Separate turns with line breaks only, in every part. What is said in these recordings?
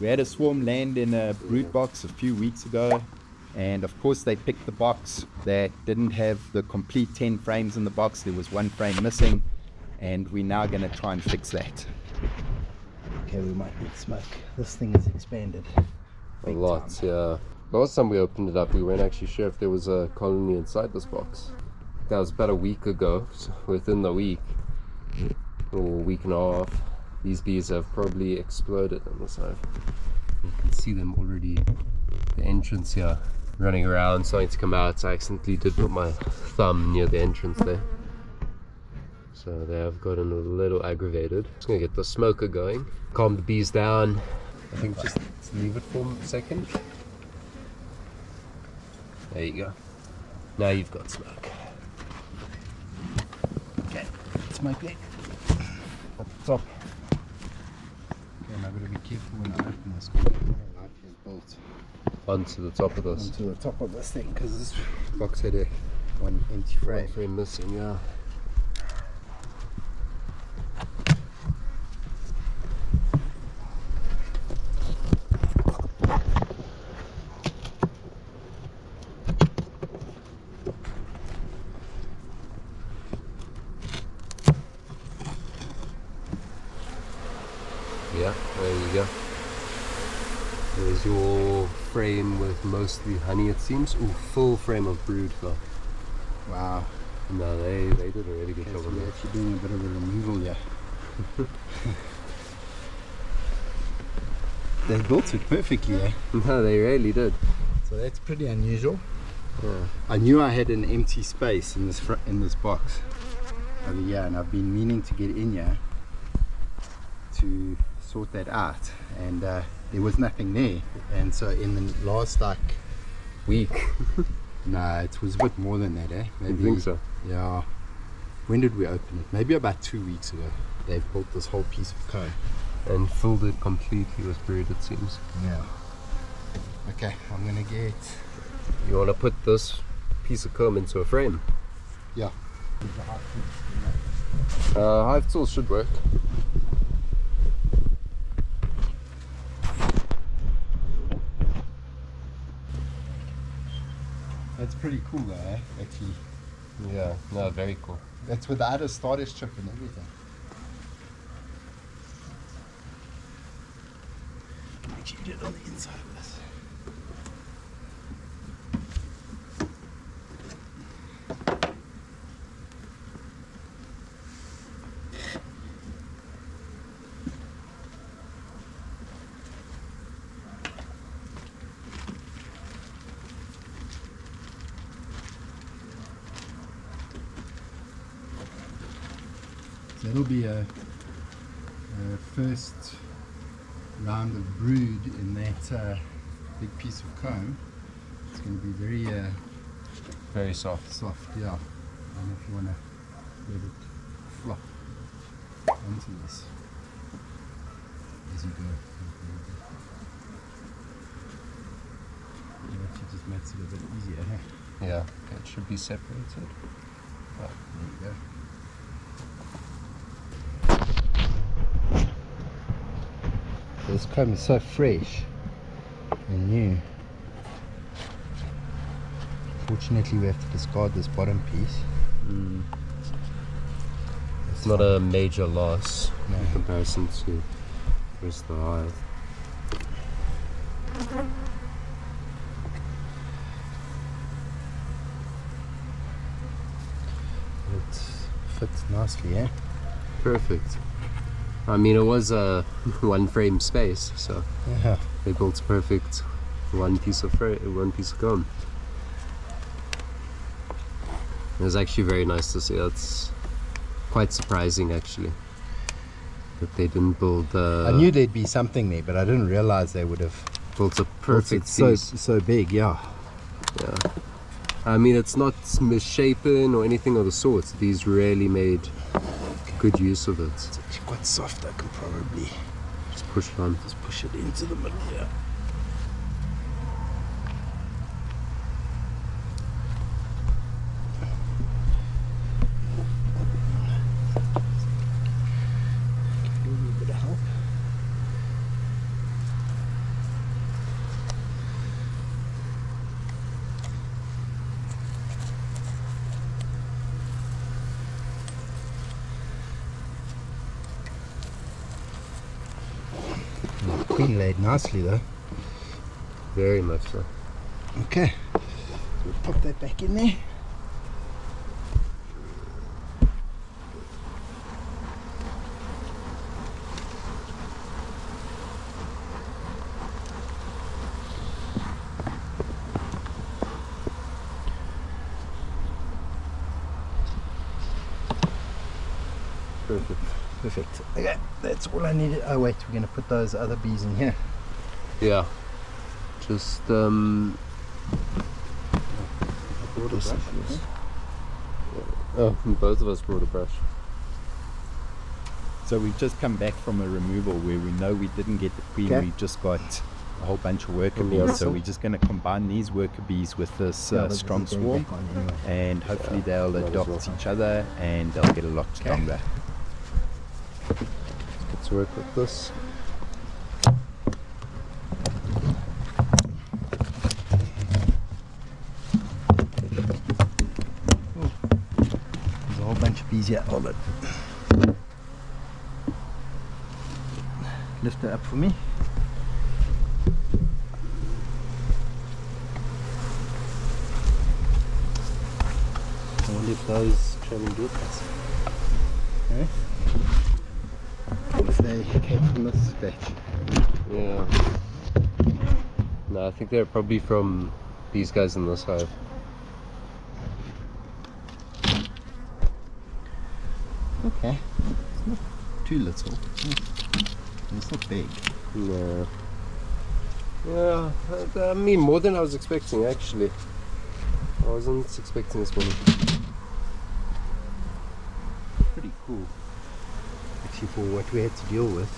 We had a swarm land in a brood box a few weeks ago, and of course they picked the box that didn't have the complete 10 frames in the box. There was one frame missing, and we're now going to try and fix that. Okay, we might need smoke. This thing is expanded
A lot, yeah. Last time we opened it up, we weren't actually sure if there was a colony inside this box. That was about a week ago. So within the week, or week and a half, these bees have probably exploded on this hive. You can see them already, the entrance here, running around, starting to come out. I accidentally did put my thumb near the entrance there. So they have gotten a little aggravated. Just gonna get the smoker going, calm the bees down. I think just leave it for a second. There you go. Now you've got smoke.
Okay, smoke there.
At the top.
Okay, and I've got to be careful when I open this because the light is built
Onto the top of this.
onto the top of this thing because this box had a one empty frame.
One frame missing, yeah. Yeah, there you go. There's your frame with mostly honey, it seems. Ooh, full frame of brood though.
Wow.
No, they did a really good
Okay,
job
so
on
we're
that.
actually doing a bit of a removal here. They built it perfectly, eh?
No, they really did.
So that's pretty unusual.
Yeah.
I knew I had an empty space in this box over here, and I've been meaning to get in here to sort that out, and there was nothing there. And so in the last
Week.
no, it was a bit more than that, eh?
You think so?
Yeah. When did we open it? Maybe about 2 weeks ago. They've built this whole piece of cone.
And filled it completely with brood, it seems.
Yeah. Okay, I'm gonna get.
You want to put this piece of comb into a frame?
Yeah.
Hive tools should work.
That's pretty cool though, eh? Actually.
Yeah, no, very cool.
That's without a starter strip and everything. Actually did it on the inside of this. So it'll be a first round of brood in that big piece of comb. It's going to be
Very soft.
soft, yeah. And if you want to let it flop onto this as you go. It actually just makes it a bit easier, hey?
Yeah, it should be separated.
Oh, there you go. This comb is so fresh and new. Fortunately, we have to discard this bottom piece.
It's not a major loss
No.
in comparison to the rest of the hive.
It fits nicely, eh?
Perfect. I mean, it was a one frame space, so
Yeah.
they built perfect one piece of comb. It was actually very nice to see. That's quite surprising, actually, that they didn't build.
I knew there'd be something there, but I didn't realize they would have
built a perfect
so
piece.
so big. Yeah.
Yeah. I mean, it's not misshapen or anything of the sort. These really made good use of it.
It's actually quite soft. I can probably
Just push it on.
just push it into the middle here. A little bit of help.
queen laid nicely though.
Very much so.
Okay, pop that back in there.
Perfect.
Perfect. Okay, that's all I needed. Oh wait, we're going to put those other bees in here.
Yeah. Just
I brought a brush.
oh, both of us brought a brush.
So we've just come back from a removal where we know we didn't get the queen.
Okay.
We just got a whole bunch of worker
From the
bees. So
other
we're just going to combine these worker bees with this strong swarm, and hopefully they'll
might as
adopt
well.
each other and they'll get a lot stronger.
Let's work with this.
There's a whole bunch of bees here. Hold it. Lift it up for me. I wonder if those traveling do us. Okay. If they came from this batch.
Yeah. No, I think they're probably from these guys in this hive.
Okay. It's not too little. It's not big.
No. Yeah, I mean more than I was expecting actually. I wasn't expecting this many.
Pretty cool. Actually, for what we had to deal with.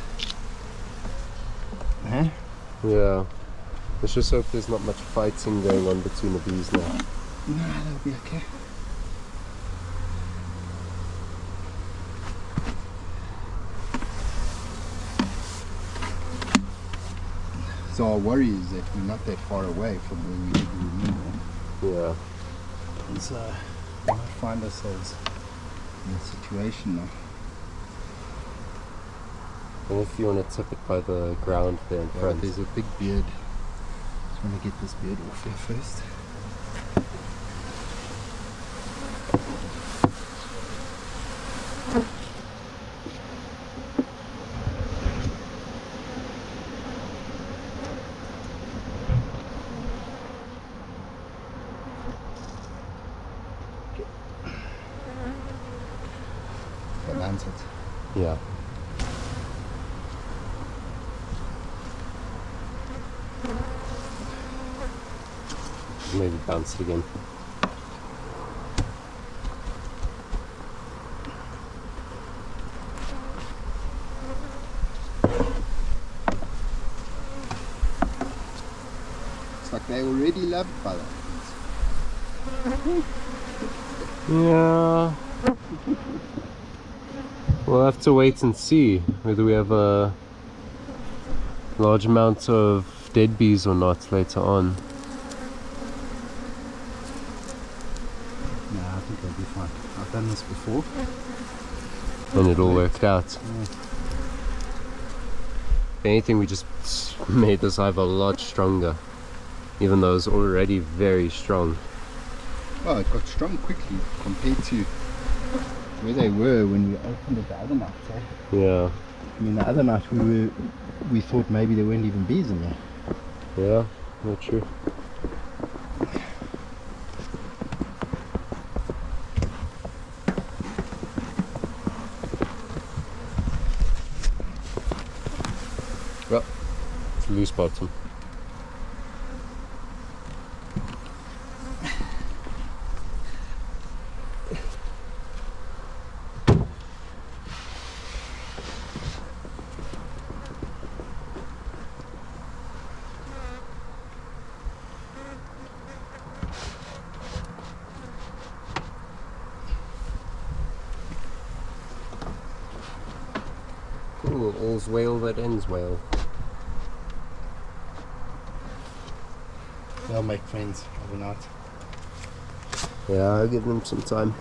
Huh?
Yeah. Let's just hope there's not much fighting going on between the bees now.
No, that'll be okay. So our worry is that we're not that far away from where we did the removal.
Yeah.
And so we might find ourselves in a situation now.
And if you want to tip it by the ground there in front.
There's a big beard. Just want to get this beard off here first. Balance it.
Yeah. Maybe bounce it again.
It's like they already loved by that.
Yeah. We'll have to wait and see whether we have a large amount of dead bees or not later on.
No, I think they'll be fine. I've done this before.
And it all worked out. If anything, we just made this hive a lot stronger, even though it's already very strong.
Oh, it got strong quickly compared to where they were when we opened it the other night. Eh?
Yeah.
I mean, the other night we thought maybe there weren't even bees in there.
Yeah, not true. Well, it's loose bottom. Cool, all's well that ends well.
They'll make friends overnight.
Yeah, I'll give them some time.